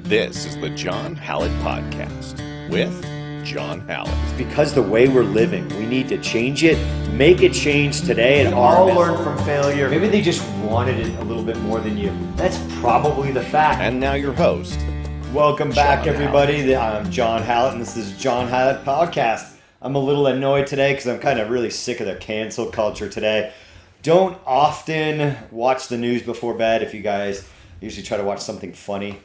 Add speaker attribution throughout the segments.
Speaker 1: This is the John Hallett Podcast with John Hallett.
Speaker 2: Because the way we're living, we need to change it, make it change today. And all learn from failure. Maybe they just wanted it a little bit more than you. That's probably the fact.
Speaker 1: And now your host.
Speaker 2: Welcome back, everybody. I'm John Hallett, and this is John Hallett Podcast. I'm a little annoyed today because I'm kind of really sick of the cancel culture today. Don't often watch the news before bed if you guys usually try to watch something funny.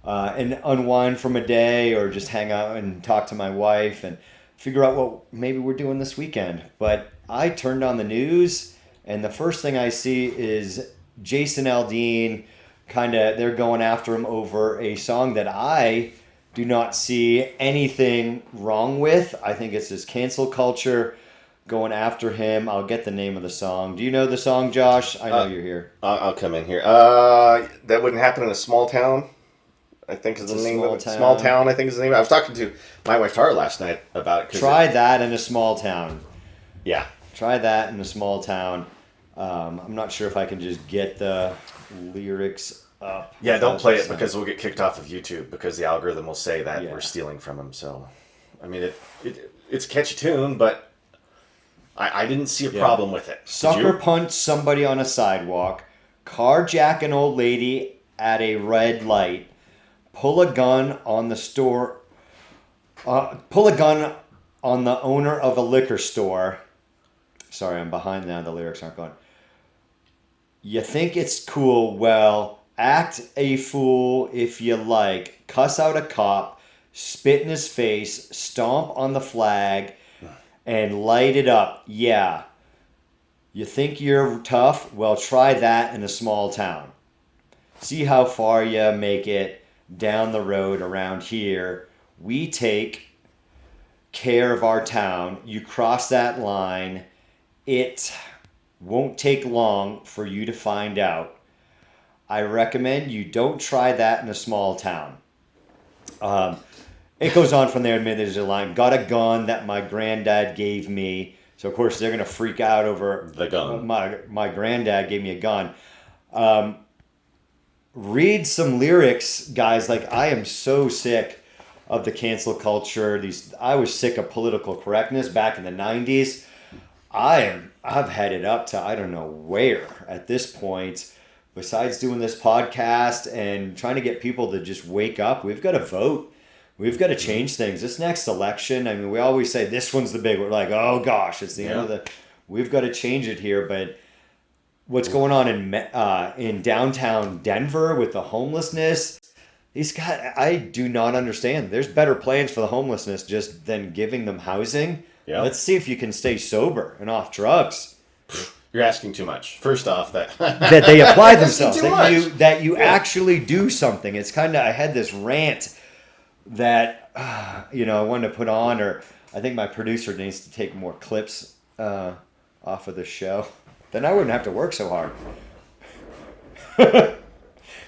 Speaker 2: And unwind from a day or just hang out and talk to my wife and figure out what maybe we're doing this weekend. But I turned on the news and the first thing I see is Jason Aldean, they're going after him over a song that I do not see anything wrong with. I think it's this cancel culture going after him. I'll get the name of the song. Do you know the song, Josh? I know you're here.
Speaker 3: I'll come in here. That wouldn't happen in a small town. I think is the name of it. Small town, I think is the name. I was talking to my wife Tara last night about it.
Speaker 2: Try that in a small town.
Speaker 3: Yeah.
Speaker 2: Try that in a small town. I'm not sure if I can just get the lyrics up.
Speaker 3: Yeah, don't play it because we'll get kicked off of YouTube because the algorithm will say that we're stealing from them. So, I mean, it's a catchy tune, but I didn't see a problem with it.
Speaker 2: Sucker punch somebody on a sidewalk, carjack an old lady at a red light, pull a gun on the owner of a liquor store. Sorry, I'm behind now. The lyrics aren't going. You think it's cool? Well, act a fool if you like. Cuss out a cop, spit in his face, stomp on the flag, and light it up. Yeah. You think you're tough? Well, try that in a small town. See how far you make it. Down the road around here, we take care of our town. You cross that line, it won't take long for you to find out. I recommend you don't try that in a small town. It goes on from there. There's a line, got a gun that my granddad gave me. So of course they're going to freak out over
Speaker 3: the gun.
Speaker 2: My granddad gave me a gun. Read some lyrics, guys. Like, I am so sick of the cancel culture. I was sick of political correctness back in the 90s. I've had it up to I don't know where at this point. Besides doing this podcast and trying to get people to just wake up, we've got to vote. We've got to change things. This next election, I mean, we always say this one's the big one. We're like, oh gosh, it's the end of the. We've got to change it here, but. What's going on in downtown Denver with the homelessness? These guys, I do not understand. There's better plans for the homelessness just than giving them housing. Yeah. Let's see if you can stay sober and off drugs.
Speaker 3: You're asking too much. First off, that
Speaker 2: they apply themselves, that you actually do something. It's kind of, I had this rant that I wanted to put on, or I think my producer needs to take more clips off of the show. Then I wouldn't have to work so hard.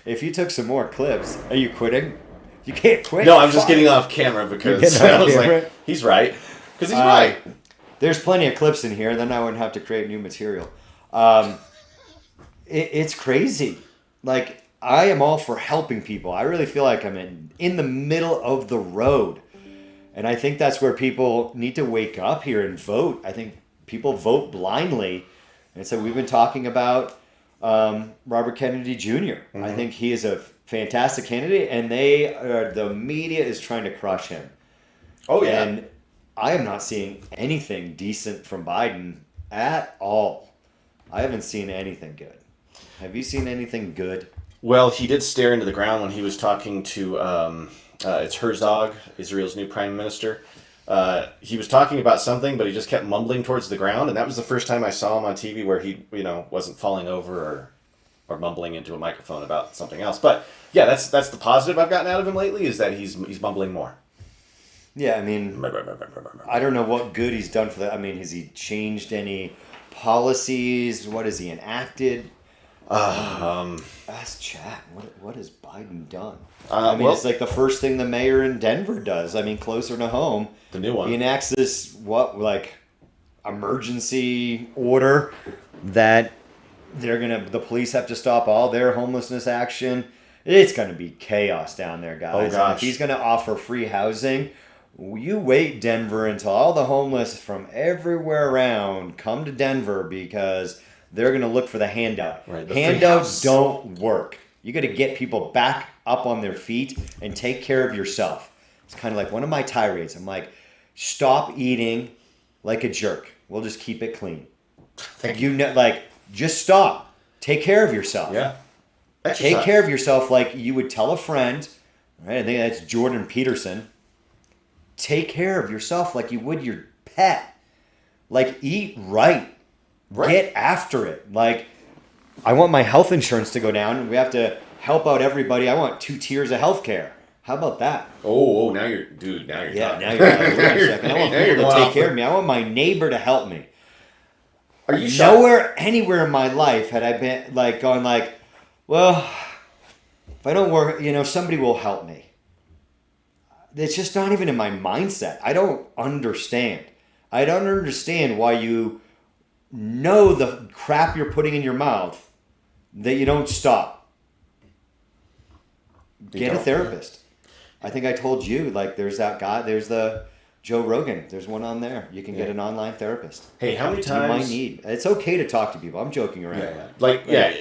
Speaker 2: If you took some more clips, are you quitting? You can't quit.
Speaker 3: No, I'm just getting off camera because I was like, he's right. Because he's right.
Speaker 2: There's plenty of clips in here. Then I wouldn't have to create new material. It's crazy. Like, I am all for helping people. I really feel like I'm in the middle of the road. And I think that's where people need to wake up here and vote. I think people vote blindly. And so we've been talking about Robert Kennedy Jr. Mm-hmm. I think he is a fantastic candidate, and the media is trying to crush him. Oh, yeah. And I am not seeing anything decent from Biden at all. I haven't seen anything good. Have you seen anything good?
Speaker 3: Well, he did stare into the ground when he was talking to it's Herzog, Israel's new prime minister. He was talking about something, but he just kept mumbling towards the ground, and that was the first time I saw him on TV where he, wasn't falling over or mumbling into a microphone about something else. But yeah, that's the positive I've gotten out of him lately is that he's mumbling more.
Speaker 2: Yeah, I mean, I don't know what good he's done for that. I mean, has he changed any policies? What has he enacted? Ask chat. What has Biden done? It's like the first thing the mayor in Denver does. I mean, closer to home.
Speaker 3: The new one.
Speaker 2: He enacts this, emergency order that the police have to stop all their homelessness action It's going to be chaos down there, guys.
Speaker 3: Oh,
Speaker 2: And
Speaker 3: gosh.
Speaker 2: if he's going to offer free housing, you wait, Denver, until all the homeless from everywhere around come to Denver because they're going to look for the handout.
Speaker 3: Right, the free
Speaker 2: Handouts
Speaker 3: house.
Speaker 2: don't work. You got to get people back up on their feet and take care of yourself. It's kind of like one of my tirades. I'm like, stop eating like a jerk. We'll just keep it clean. Just stop. Take care of yourself.
Speaker 3: Yeah.
Speaker 2: Take
Speaker 3: Exercise.
Speaker 2: care of yourself like you would tell a friend. Right? I think that's Jordan Peterson. Take care of yourself like you would your pet. Like, eat right. Get after it. Like, I want my health insurance to go down, and we have to help out everybody. I want 2 tiers of health care. How about that?
Speaker 3: Oh, now you're talking.
Speaker 2: Now you're like, wait a second. I want
Speaker 3: Now you're
Speaker 2: people to
Speaker 3: going
Speaker 2: take care of me. I want my neighbor to help me.
Speaker 3: Are you shocked?
Speaker 2: Anywhere in my life had I been going well, if I don't work, somebody will help me. It's just not even in my mindset. I don't understand. I don't understand why you know the crap you're putting in your mouth that you don't stop. Get a therapist. I think I told you, there's that guy, there's the Joe Rogan. There's one on there. You can get an online therapist.
Speaker 3: Hey, how many times...
Speaker 2: You might need. It's okay to talk to people. I'm joking around.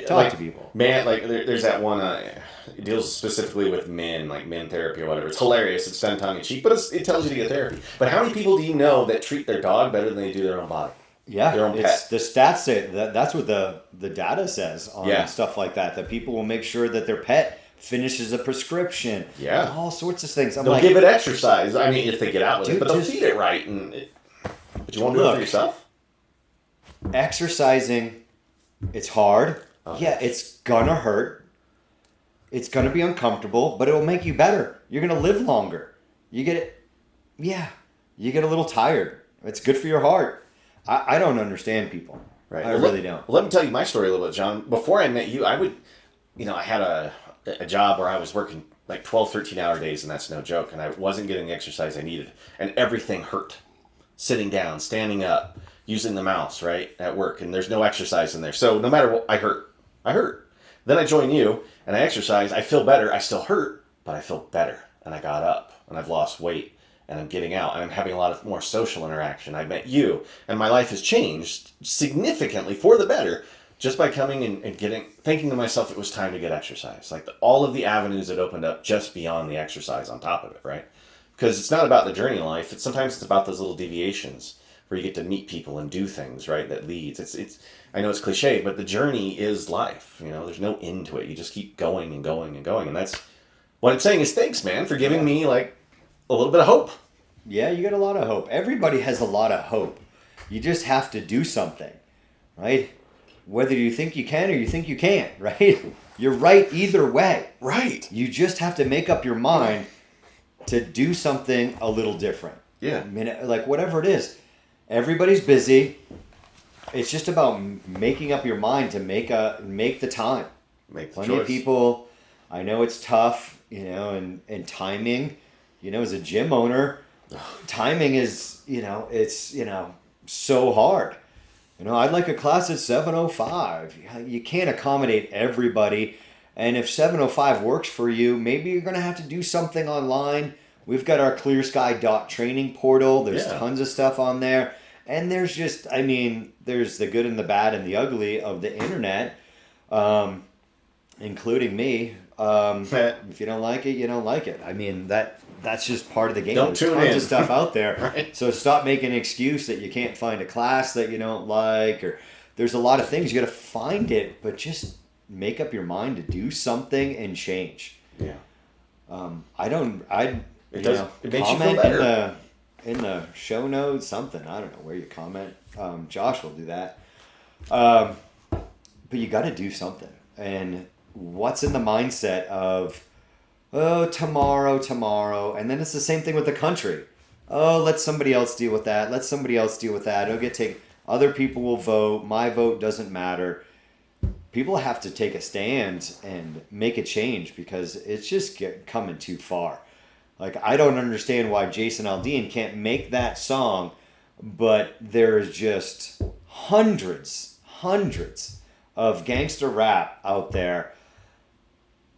Speaker 3: Talk
Speaker 2: to people.
Speaker 3: Man, there's that one, it deals specifically with men, like men therapy or whatever. It's hilarious. It's done tongue-in-cheek, but it tells you to get therapy. But how many people do you know that treat their dog better than they do their own body?
Speaker 2: Yeah,
Speaker 3: their own pet.
Speaker 2: The stats say that's what the data says on stuff like that. That people will make sure that their pet finishes a prescription.
Speaker 3: Yeah,
Speaker 2: all sorts of things.
Speaker 3: They'll give it exercise. I mean, if they get out with it, but they'll feed it right. But you won't do it for yourself.
Speaker 2: Exercising, it's hard. Okay. Yeah, it's gonna hurt. It's gonna be uncomfortable, but it will make you better. You're gonna live longer. You get it. Yeah, you get a little tired. It's good for your heart. I don't understand people.
Speaker 3: Right.
Speaker 2: I really don't.
Speaker 3: Let me tell you my story a little bit, John. Before I met you, I would, I had a job where I was working like 12, 13-hour days, and that's no joke. And I wasn't getting the exercise I needed. And everything hurt. Sitting down, standing up, using the mouse, right, at work. And there's no exercise in there. So no matter what, I hurt. Then I join you, and I exercise. I feel better. I still hurt, but I feel better. And I got up, and I've lost weight. And I'm getting out, and I'm having a lot of more social interaction. I met you, and my life has changed significantly for the better just by coming and thinking to myself it was time to get exercise. All of the avenues that opened up just beyond the exercise on top of it, right? Because it's not about the journey in life. Sometimes it's about those little deviations where you get to meet people and do things, right, that leads. It's I know it's cliche, but the journey is life. There's no end to it. You just keep going and going and going. And that's what I'm saying is thanks, man, for giving me, a little bit of hope.
Speaker 2: Yeah, you got a lot of hope. Everybody has a lot of hope. You just have to do something, right? Whether you think you can or you think you can't, right? You're right either way.
Speaker 3: Right.
Speaker 2: You just have to make up your mind to do something a little different.
Speaker 3: Yeah.
Speaker 2: I mean, whatever it is. Everybody's busy. It's just about making up your mind to make the time.
Speaker 3: Make the
Speaker 2: Plenty
Speaker 3: choice.
Speaker 2: of people, I know it's tough, and timing, as a gym owner, timing is, it's, so hard. I'd like a class at 7:05. You can't accommodate everybody. And if 7:05 works for you, maybe you're going to have to do something online. We've got our ClearSky.Training portal. There's tons of stuff on there. And there's just, there's the good and the bad and the ugly of the internet, including me. If you don't like it, you don't like it. That's just part of the game.
Speaker 3: There's
Speaker 2: tons of stuff out there.
Speaker 3: Right.
Speaker 2: So stop making an excuse that you can't find a class that you don't like, or there's a lot of things. You got to find it, but just make up your mind to do something and change.
Speaker 3: Yeah.
Speaker 2: It makes you feel better. In the show notes, something. I don't know where you comment. Josh will do that. But you got to do something. And what's in the mindset of, oh, tomorrow. And then it's the same thing with the country. Oh, let somebody else deal with that. It'll get taken. Other people will vote. My vote doesn't matter. People have to take a stand and make a change because it's just coming too far. I don't understand why Jason Aldean can't make that song, but there's just hundreds of gangster rap out there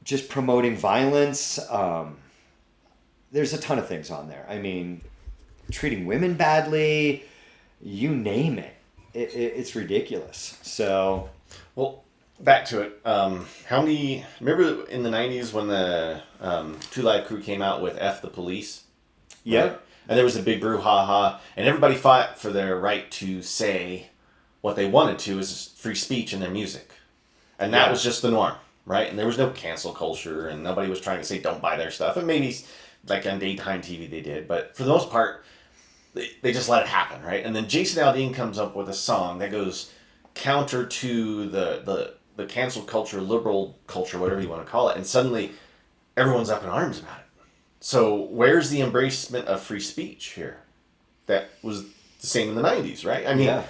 Speaker 2: just promoting violence. There's a ton of things on there. I mean, treating women badly, you name it. It's ridiculous. So,
Speaker 3: well, back to it. Remember in the 90s when the Two Live Crew came out with F the Police?
Speaker 2: yeah.
Speaker 3: Right? And there was a big brouhaha, and everybody fought for their right to say what they wanted to as free speech in their music. And that was just the norm, right? And there was no cancel culture, and nobody was trying to say don't buy their stuff. And maybe, like on daytime TV they did, but for the most part, they just let it happen, right? And then Jason Aldean comes up with a song that goes counter to the cancel culture, liberal culture, whatever you want to call it, and suddenly everyone's up in arms about it. So where's the embracement of free speech here? That was the same in the 90s, right? I mean,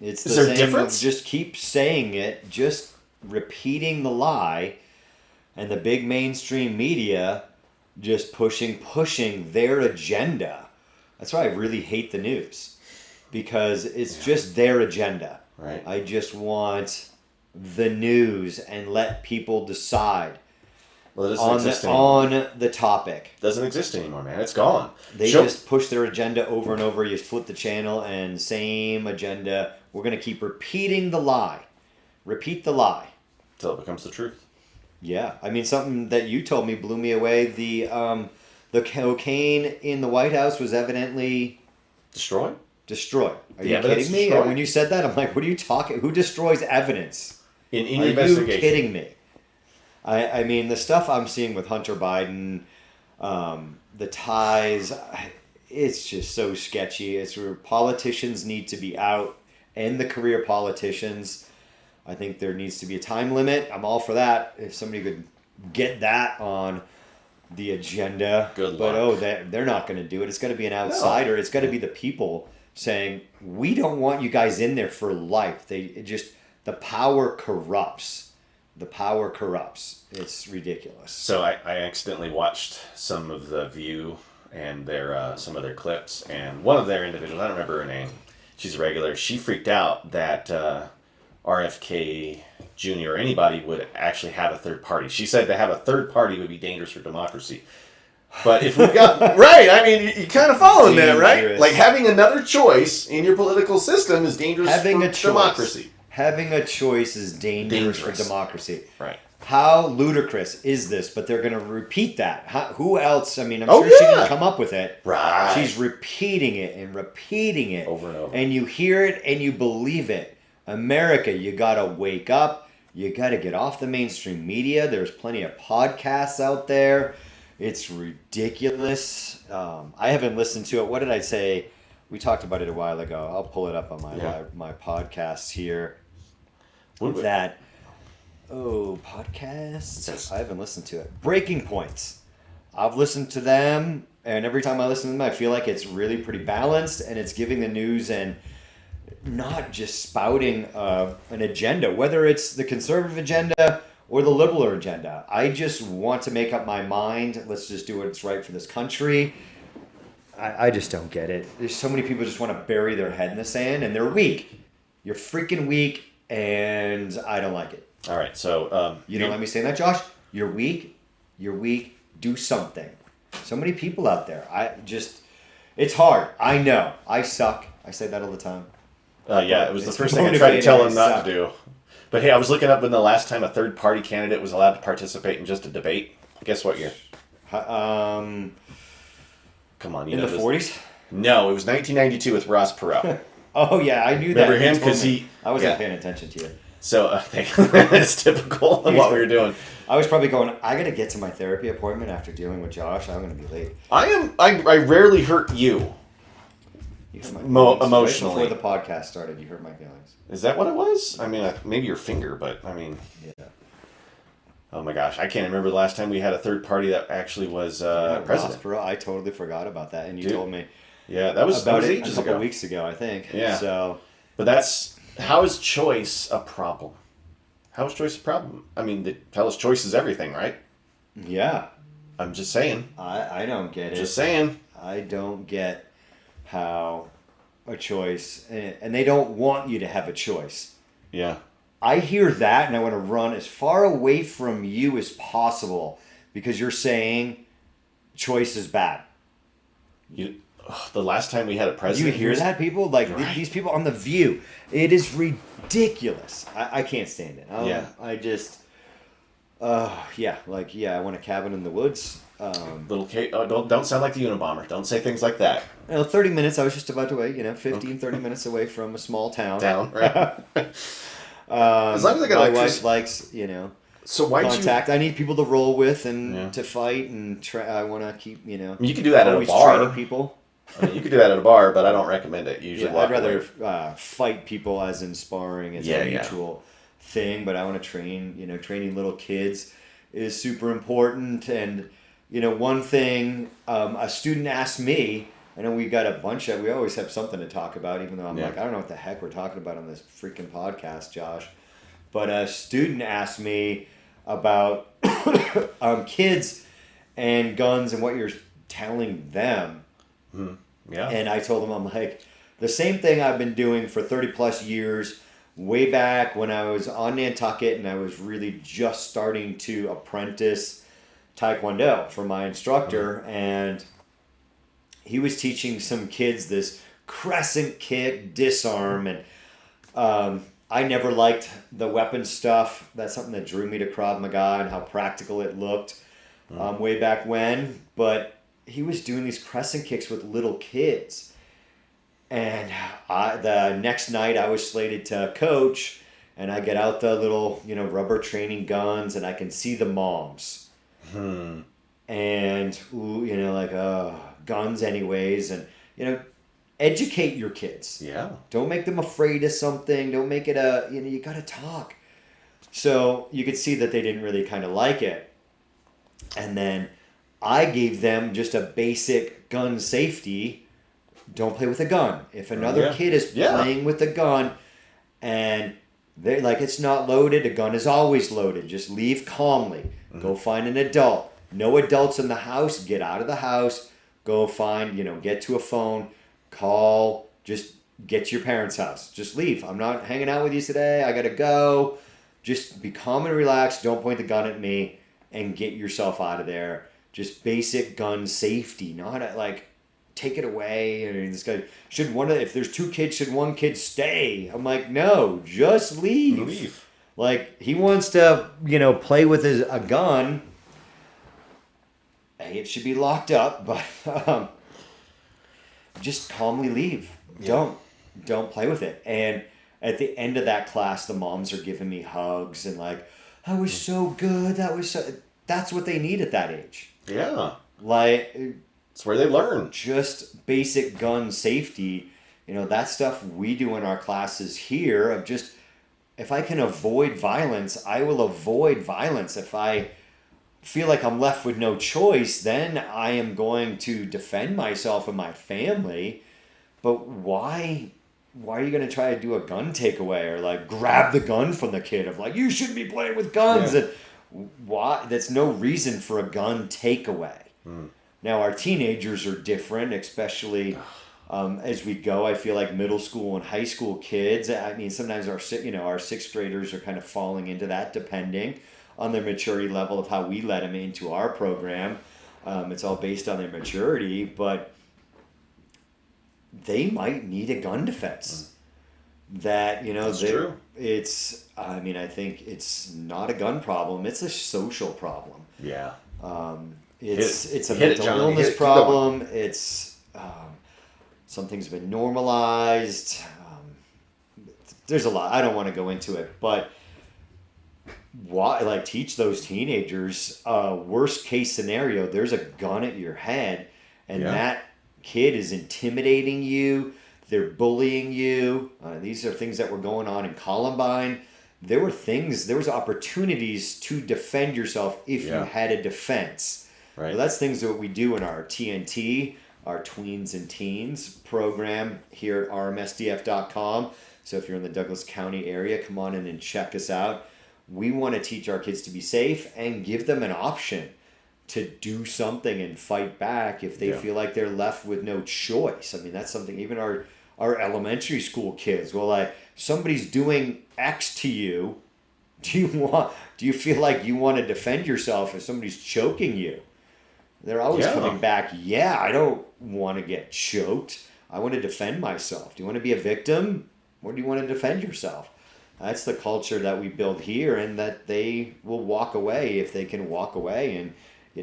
Speaker 2: it's
Speaker 3: is
Speaker 2: the
Speaker 3: there a
Speaker 2: same
Speaker 3: difference?
Speaker 2: of just keep saying it, just repeating the lie, and the big mainstream media just pushing their agenda. That's why I really hate the news, because it's just their agenda.
Speaker 3: Right.
Speaker 2: I just want the news and let people decide
Speaker 3: Well, it doesn't exist anymore.
Speaker 2: on the topic.
Speaker 3: It doesn't exist anymore, man. It's gone.
Speaker 2: They just push their agenda over and over. You flip the channel and same agenda. We're going to keep repeating the lie. Repeat the lie.
Speaker 3: Until it becomes the truth.
Speaker 2: Yeah. I mean, something that you told me blew me away. The cocaine in the White House was evidently
Speaker 3: Destroyed?
Speaker 2: destroyed. Are
Speaker 3: The
Speaker 2: you
Speaker 3: evidence
Speaker 2: kidding me?
Speaker 3: destroyed?
Speaker 2: When you said that, I'm like, what are you talking? Who destroys evidence?
Speaker 3: In
Speaker 2: Are you
Speaker 3: investigation.
Speaker 2: kidding me? I mean, the stuff I'm seeing with Hunter Biden, the ties, it's just so sketchy. It's where politicians need to be out, and the career politicians. I think there needs to be a time limit. I'm all for that. If somebody could get that on the agenda.
Speaker 3: Good
Speaker 2: but
Speaker 3: luck.
Speaker 2: they're not going to do it. It's going to be an outsider. It's got to be the people saying, we don't want you guys in there for life. The power corrupts. The power corrupts. It's ridiculous.
Speaker 3: So I accidentally watched some of The View and their some of their clips, and one of their individuals, I don't remember her name, she's a regular, she freaked out that RFK Jr. or anybody would actually have a third party. She said to have a third party would be dangerous for democracy. But if we've got... right, I mean, you kind of following that, right?
Speaker 2: Dangerous.
Speaker 3: Like having another choice in your political system is dangerous
Speaker 2: Having
Speaker 3: for
Speaker 2: a choice.
Speaker 3: democracy.
Speaker 2: Having a choice is dangerous for
Speaker 3: Dangerous.
Speaker 2: democracy.
Speaker 3: Right.
Speaker 2: How ludicrous is this? But they're going to repeat that. Who else? I mean, I'm
Speaker 3: Oh,
Speaker 2: sure she
Speaker 3: yeah.
Speaker 2: didn't come up with it.
Speaker 3: Right.
Speaker 2: She's repeating it and repeating it.
Speaker 3: Over and over.
Speaker 2: And you hear it and you believe it. America, you got to wake up. You got to get off the mainstream media. There's plenty of podcasts out there. It's ridiculous. I haven't listened to it. What did I say? We talked about it a while ago. I'll pull it up on my podcast here. Podcasts.
Speaker 3: Yes.
Speaker 2: I haven't listened to it. Breaking Points. I've listened to them, and every time I listen to them, I feel like it's really pretty balanced, and it's giving the news and not just spouting an agenda, whether it's the conservative agenda or the liberal agenda. I just want to make up my mind. Let's just do what's right for this country. I just don't get it. There's so many people just want to bury their head in the sand, and they're weak. You're freaking weak, and I don't like it.
Speaker 3: All right, so...
Speaker 2: You don't let me say that, Josh? You're weak. You're weak. Do something. So many people out there. It's hard. I know. I suck. I say that all the time.
Speaker 3: Yeah, it was the
Speaker 2: It's
Speaker 3: first thing I tried to tell him
Speaker 2: motivating,
Speaker 3: not to do. But hey, I was looking up when the last time a third-party candidate was allowed to participate in just a debate. Guess what year?
Speaker 2: In
Speaker 3: Come on, you
Speaker 2: the
Speaker 3: know this.
Speaker 2: 40s?
Speaker 3: No, it was 1992 with Ross Perot.
Speaker 2: Oh, yeah. I knew that.
Speaker 3: Remember him?
Speaker 2: You told
Speaker 3: 'Cause
Speaker 2: me.
Speaker 3: he-
Speaker 2: I wasn't
Speaker 3: yeah.
Speaker 2: paying attention to you.
Speaker 3: So it's typical of what we were doing.
Speaker 2: I was probably going, I got to get to my therapy appointment after dealing with Josh. I'm going to be late.
Speaker 3: I rarely hurt you.
Speaker 2: You hurt my
Speaker 3: Emotionally.
Speaker 2: Right before the podcast started, you hurt my feelings.
Speaker 3: Is that what it was? I mean, maybe your finger, but I mean...
Speaker 2: Yeah.
Speaker 3: Oh my gosh, I can't remember the last time we had a third party that actually was president.
Speaker 2: Ross Perot, I totally forgot about that, and you
Speaker 3: Dude,
Speaker 2: told me
Speaker 3: Yeah, that was
Speaker 2: about it a
Speaker 3: ages
Speaker 2: couple
Speaker 3: ago.
Speaker 2: weeks ago, I think.
Speaker 3: Yeah.
Speaker 2: So,
Speaker 3: But how is choice a problem? How is choice a problem? I mean, the fella's choice is everything, right?
Speaker 2: yeah,
Speaker 3: I'm just saying.
Speaker 2: I don't get it.
Speaker 3: Just saying.
Speaker 2: I don't get how a choice, and they don't want you to have a choice.
Speaker 3: Yeah.
Speaker 2: I hear that and I want to run as far away from you as possible because you're saying choice is bad.
Speaker 3: The last time we had a
Speaker 2: Do you
Speaker 3: president,
Speaker 2: hear that, people? Like
Speaker 3: Right.
Speaker 2: these people on The View. It is ridiculous. I can't stand it.
Speaker 3: Yeah.
Speaker 2: I just, I want a cabin in the woods.
Speaker 3: Little Kate, don't sound like the Unabomber. Don't say things like that.
Speaker 2: 30 minutes, I was just about to 30 minutes away from a small town.
Speaker 3: Down, right? As long as I got
Speaker 2: my
Speaker 3: electricity.
Speaker 2: wife likes,
Speaker 3: So why'd
Speaker 2: contact. I need people to roll with and
Speaker 3: Yeah.
Speaker 2: to fight and try. I want to keep,
Speaker 3: you could do that at a
Speaker 2: always
Speaker 3: bar.
Speaker 2: training people.
Speaker 3: I mean, you could do that at a bar, but I don't recommend it. You usually
Speaker 2: Yeah,
Speaker 3: walk
Speaker 2: I'd rather
Speaker 3: away.
Speaker 2: fight people as in sparring as a mutual thing, but I want to train. Training little kids is super important. And one thing a student asked me. I know we got a bunch of. We always have something to talk about, even though I'm like, I don't know what the heck we're talking about on this freaking podcast, Josh. But a student asked me about kids and guns and what you're telling them.
Speaker 3: Yeah.
Speaker 2: And I told him, I'm like, the same thing I've been doing for 30 plus years, way back when I was on Nantucket and I was really just starting to apprentice Taekwondo for my instructor. And he was teaching some kids this crescent kick, disarm. And I never liked the weapon stuff. That's something that drew me to Krav Maga and how practical it looked way back when. But he was doing these crescent kicks with little kids. And the next night I was slated to coach, and I get out the little, rubber training guns, and I can see the moms. And, guns anyways. And, educate your kids.
Speaker 3: Yeah.
Speaker 2: Don't make them afraid of something. Don't make it you got to talk. So you could see that they didn't really kind of like it. And then I gave them just a basic gun safety. Don't play with a gun. If another kid is playing with a gun and they're like, it's not loaded, a gun is always loaded. Just leave calmly. Go find an adult. No adults in the house. Get out of the house. Go find, get to a phone. Call. Just get to your parents' house. Just leave. I'm not hanging out with you today. I got to go. Just be calm and relaxed. Don't point the gun at me and get yourself out of there. Just basic gun safety, not take it away. I mean, this guy if there's two kids, should one kid stay? I'm like, no, just leave. Like he wants to, play with a gun. It should be locked up, but just calmly leave. Yeah. Don't play with it. And at the end of that class, the moms are giving me hugs and like, that was so good. That's what they need at that age.
Speaker 3: Yeah.
Speaker 2: Like,
Speaker 3: it's where they learn.
Speaker 2: Just basic gun safety. That stuff we do in our classes here of just, if I can avoid violence, I will avoid violence. If I feel like I'm left with no choice, then I am going to defend myself and my family. But why are you going to try to do a gun takeaway or like grab the gun from the kid of like, you shouldn't be playing with guns? Yeah. And why? That's no reason for a gun takeaway. Now our teenagers are different, especially as we go. I feel like middle school and high school kids. I mean, sometimes our sixth graders are kind of falling into that, depending on their maturity level of how we let them into our program. It's all based on their maturity, but they might need a gun defense. That That's true. I think it's not a gun problem. It's a social problem.
Speaker 3: Yeah.
Speaker 2: It's a mental illness problem. It's something's been normalized. There's a lot. I don't want to go into it, but why? Teach those teenagers. Worst case scenario, there's a gun at your head, and that kid is intimidating you. They're bullying you. These are things that were going on in Columbine. There was opportunities to defend yourself if you had a defense. Right. Well, that's things that we do in our TNT, our Tweens and Teens program here at rmsdf.com. So if you're in the Douglas County area, come on in and check us out. We want to teach our kids to be safe and give them an option to do something and fight back if they feel like they're left with no choice. I mean, that's something even our our elementary school kids. Well, like somebody's doing X to you. Do you feel like you want to defend yourself if somebody's choking you? They're always coming back, yeah, I don't want to get choked. I want to defend myself. Do you want to be a victim or do you want to defend yourself? That's the culture that we build here, and that they will walk away if they can walk away. And,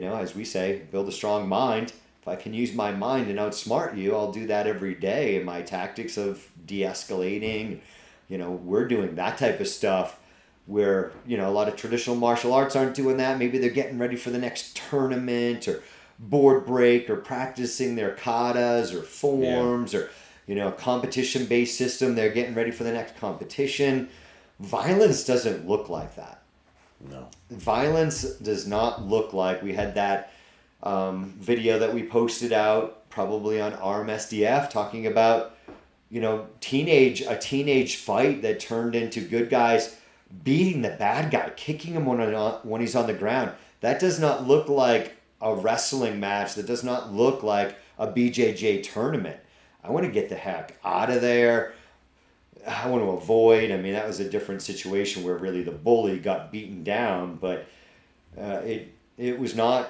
Speaker 2: as we say, build a strong mind. If I can use my mind and outsmart you, I'll do that every day. And my tactics of de-escalating, we're doing that type of stuff where, a lot of traditional martial arts aren't doing that. Maybe they're getting ready for the next tournament or board break or practicing their katas or forms or, a competition-based system. They're getting ready for the next competition. Violence doesn't look like that.
Speaker 3: No. Violence
Speaker 2: does not look like, we had that video that we posted out probably on RMSDF talking about, a teenage fight that turned into good guys beating the bad guy, kicking him when he's on the ground. That does not look like a wrestling match. That does not look like a BJJ tournament. I want to get the heck out of there. I want to avoid. I mean, that was a different situation where really the bully got beaten down, but it was not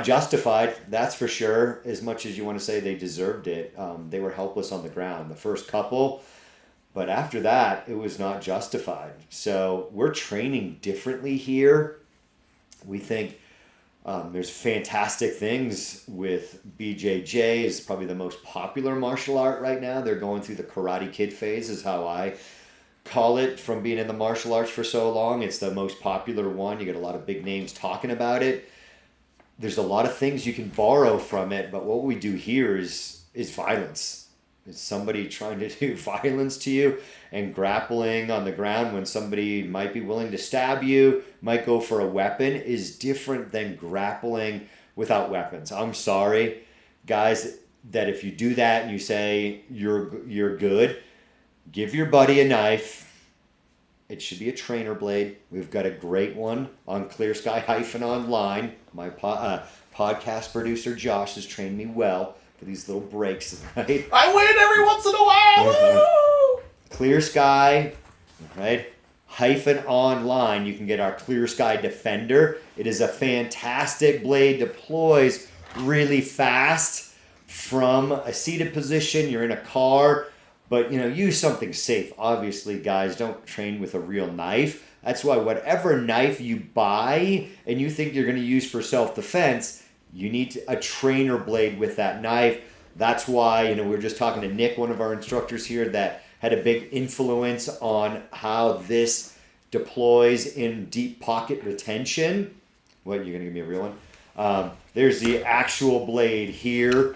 Speaker 2: justified. That's for sure. As much as you want to say they deserved it, they were helpless on the ground. The first couple, but after that, it was not justified. So we're training differently here. We think there's fantastic things with BJJ. Is probably the most popular martial art right now. They're going through the Karate Kid phase, is how I call it, from being in the martial arts for so long. It's the most popular one. You get a lot of big names talking about it. There's a lot of things you can borrow from it, but what we do here is violence. It's somebody trying to do violence to you and grappling on the ground when somebody might be willing to stab you, might go for a weapon, is different than grappling without weapons. I'm sorry, guys, that if you do that and you say you're good, give your buddy a knife. It should be a trainer blade. We've got a great one on ClearSky-Online. My podcast producer Josh has trained me well for these little breaks, right?
Speaker 3: I win every once in a while.
Speaker 2: Clear Sky, right? -online. You can get our Clear Sky Defender. It is a fantastic blade. Deploys really fast from a seated position. You're in a car, but use something safe. Obviously, guys, don't train with a real knife. That's why whatever knife you buy and you think you're going to use for self-defense, you need a trainer blade with that knife. That's why, we were just talking to Nick, one of our instructors here, that had a big influence on how this deploys in deep pocket retention. What, you're going to give me a real one? There's the actual blade here.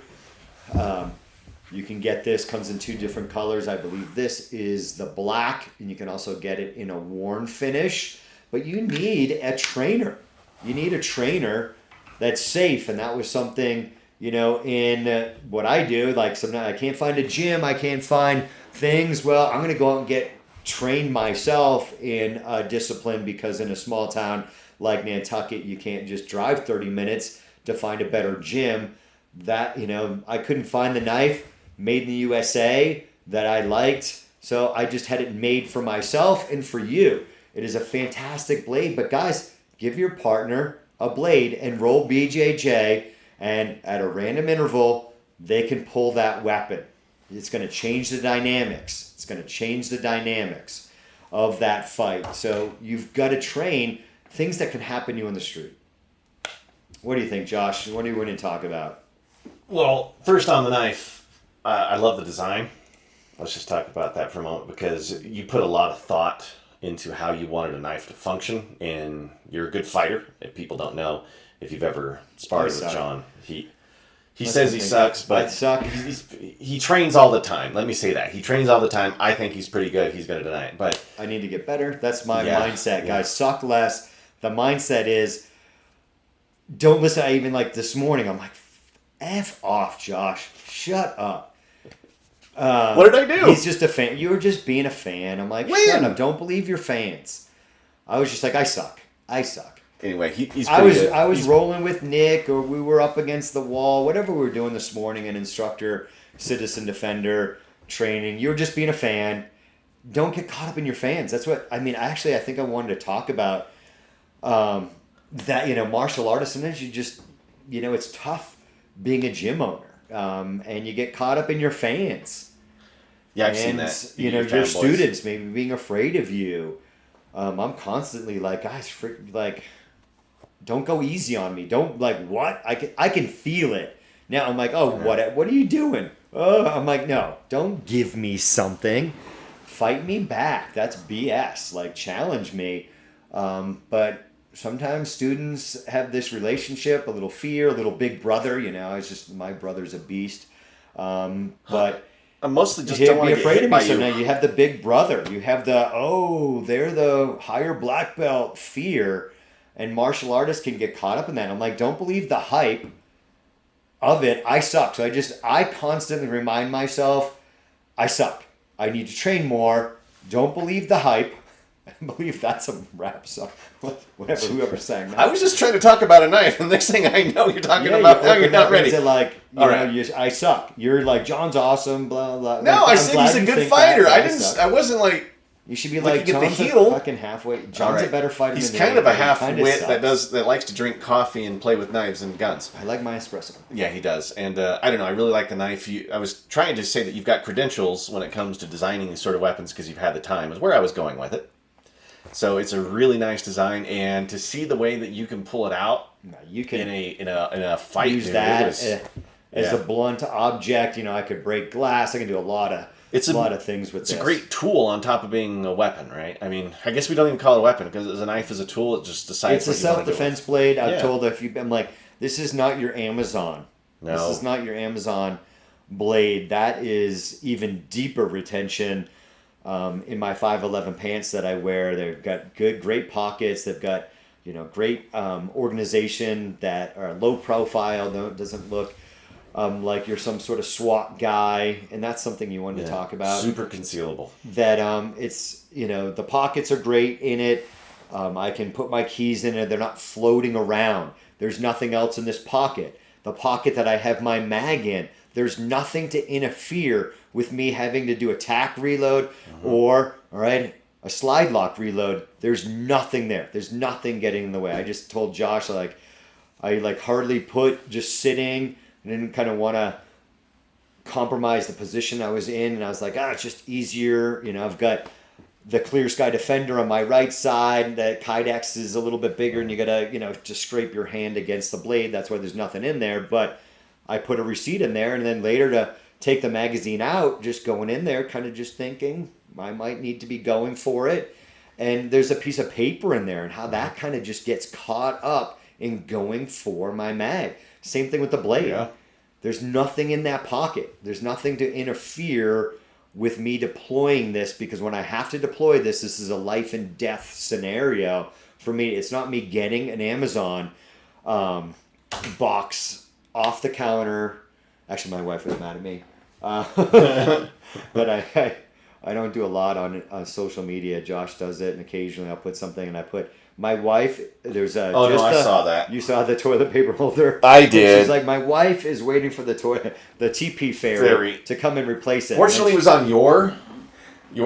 Speaker 2: You can get this, comes in 2 different colors. I believe this is the black, and you can also get it in a worn finish. But you need a trainer. You need a trainer that's safe, and that was something, in what I do. Like sometimes I can't find a gym, I can't find things. Well, I'm going to go out and get trained myself in a discipline, because in a small town like Nantucket, you can't just drive 30 minutes to find a better gym. That, I couldn't find the knife made in the USA that I liked, so I just had it made for myself and for you. It is a fantastic blade, but guys, give your partner a blade and roll BJJ, and at a random interval, they can pull that weapon. It's going to change the dynamics. It's going to change the dynamics of that fight. So you've got to train things that can happen to you in the street. What do you think, Josh? What do you want to talk about?
Speaker 3: Well, first on the knife, I love the design. Let's just talk about that for a moment, because you put a lot of thought into how you wanted a knife to function, and you're a good fighter. If people don't know, if you've ever sparred with John, he says he sucks, but he trains all the time. Let me say that. He trains all the time. I think he's pretty good. He's going to deny it, but
Speaker 2: I need to get better. That's my mindset, guys. Suck less. The mindset is, don't listen. I even like this morning, I'm like, F off, Josh. Shut up.
Speaker 3: What did I do?
Speaker 2: He's just a fan. You were just being a fan. I'm like, shut up. Don't believe your fans. I was just like, I suck.
Speaker 3: Anyway, he's pretty good.
Speaker 2: I was rolling with Nick, or we were up against the wall, whatever we were doing this morning, an instructor, citizen defender. training. You're just being a fan. Don't get caught up in your fans. That's what I mean. Actually, I think I wanted to talk about that. Martial artists. Sometimes you just, it's tough being a gym owner, and you get caught up in your fans.
Speaker 3: Yeah, I've seen that.
Speaker 2: Your students maybe being afraid of you. I'm constantly like, guys, don't go easy on me. Don't what? I can feel it. Now I'm like, what are you doing? Oh, I'm like, no, don't give me something. Fight me back. That's BS. Challenge me. But sometimes students have this relationship, a little fear, a little big brother. It's just my brother's a beast. But
Speaker 3: I mostly just don't want to get hit by you.
Speaker 2: So now you have the big brother. You have they're the higher black belt fear. And martial artists can get caught up in that. I'm like, don't believe the hype of it. I suck. So I constantly remind myself, I suck. I need to train more. Don't believe the hype. I believe that's a rap song. Whatever, whoever sang that.
Speaker 3: I was just trying to talk about a knife, and next thing I know, you're talking about how you're not ready.
Speaker 2: I suck. You're like, John's awesome, blah, blah.
Speaker 3: No, I said he's a good fighter. I wasn't like...
Speaker 2: You should be like, John's a fucking halfway. John's a better fighter than
Speaker 3: He's kind of a half-wit that likes to drink coffee and play with knives and guns.
Speaker 2: I like my espresso.
Speaker 3: Yeah, he does. And I don't know, I really like the knife. I was trying to say that you've got credentials when it comes to designing these sort of weapons because you've had the time, is where I was going with it. So it's a really nice design, and to see the way that you can pull it out
Speaker 2: you can
Speaker 3: in a fight.
Speaker 2: Use that as a blunt object. I could break glass. I can do a lot of things with this. It's
Speaker 3: a great tool on top of being a weapon, right? I mean, I guess we don't even call it a weapon because a knife is a tool. It just decides.
Speaker 2: It's a self-defense blade. I've told I'm like, this is not your Amazon.
Speaker 3: No.
Speaker 2: This is not your Amazon blade. That is even deeper retention. In my 511 pants that I wear, they've got great pockets. They've got great organization that are low profile. Doesn't look like you're some sort of SWAT guy, and that's something you wanted to talk about.
Speaker 3: Super concealable.
Speaker 2: That it's the pockets are great in it. I can put my keys in it. They're not floating around. There's nothing else in this pocket. The pocket that I have my mag in, there's nothing to interfere with me having to do a tack reload or a slide lock reload. There's nothing there. There's nothing getting in the way. I just told Josh I hardly put just sitting. I didn't kind of want to compromise the position I was in, and I was like, it's just easier. I've got the ClearSky Defender on my right side. The Kydex is a little bit bigger, and you gotta just scrape your hand against the blade. That's why there's nothing in there. But I put a receipt in there, and then later to take the magazine out, just going in there, kind of just thinking I might need to be going for it. And there's a piece of paper in there, and how that kind of just gets caught up in going for my mag. Same thing with the blade.
Speaker 3: Yeah.
Speaker 2: There's nothing in that pocket. There's nothing to interfere with me deploying this, because when I have to deploy this is a life and death scenario for me. It's not me getting an Amazon box off the counter. Actually, my wife was mad at me. But I don't do a lot on social media. Josh does it, and occasionally I'll put something, and I put my wife. There's a.
Speaker 3: Oh, no, I saw that.
Speaker 2: You saw the toilet paper holder.
Speaker 3: I did.
Speaker 2: She's like, my wife is waiting for the TP ferry to come and replace it.
Speaker 3: Fortunately, it was on your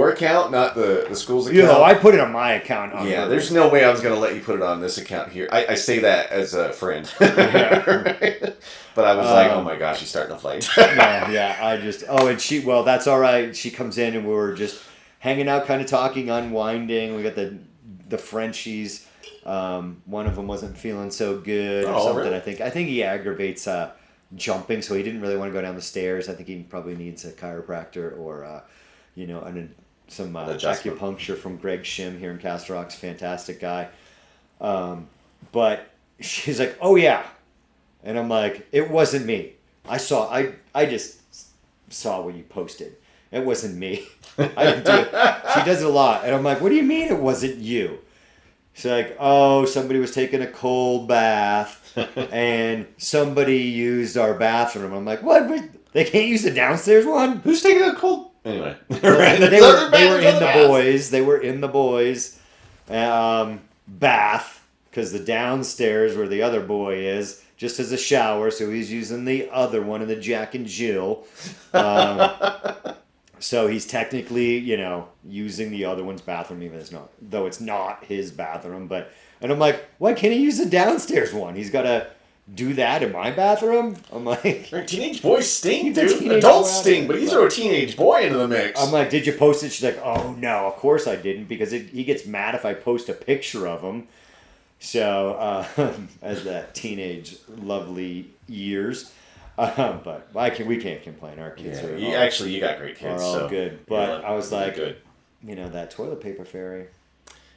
Speaker 3: account, not the school's account.
Speaker 2: I put it on my account.
Speaker 3: There's no way I was going to let you put it on this account here. I say that as a friend. Right? But I was like, oh my gosh, she's starting to fight.
Speaker 2: And she, that's all right. She comes in and we were just hanging out, kind of talking, unwinding. We got the Frenchies. One of them wasn't feeling so good or something. Really? I think he aggravates jumping, so he didn't really want to go down the stairs. I think he probably needs a chiropractor or some acupuncture from Greg Shim here in Castle Rock's fantastic guy. But she's like, oh yeah. And I'm like, it wasn't me. I just saw what you posted. It wasn't me. I didn't do it. She does it a lot. And I'm like, what do you mean it wasn't you? She's like, oh, somebody was taking a cold bath and somebody used our bathroom. I'm like, what? They can't use the downstairs one?
Speaker 3: Who's taking a cold? Anyway.
Speaker 2: They were in the boys. They were in the boys' bath, because the downstairs where the other boy is just as a shower, so he's using the other one in the Jack and Jill. So he's technically, using the other one's bathroom, even though it's not his bathroom. And I'm like, why can't he use the downstairs one? He's got to do that in my bathroom? I'm like...
Speaker 3: Teenage boys stink,
Speaker 2: Keep the
Speaker 3: dude.
Speaker 2: teenage
Speaker 3: Adults
Speaker 2: boy out
Speaker 3: stink,
Speaker 2: of
Speaker 3: but
Speaker 2: it.
Speaker 3: you throw a teenage boy into the mix.
Speaker 2: I'm like, did you post it? She's like, oh, no, of course I didn't, because he gets mad if I post a picture of him. So, as that teenage lovely years... but we can't complain. Our kids are
Speaker 3: you got great kids.
Speaker 2: All
Speaker 3: so
Speaker 2: good. But I was like,
Speaker 3: good.
Speaker 2: That toilet paper fairy.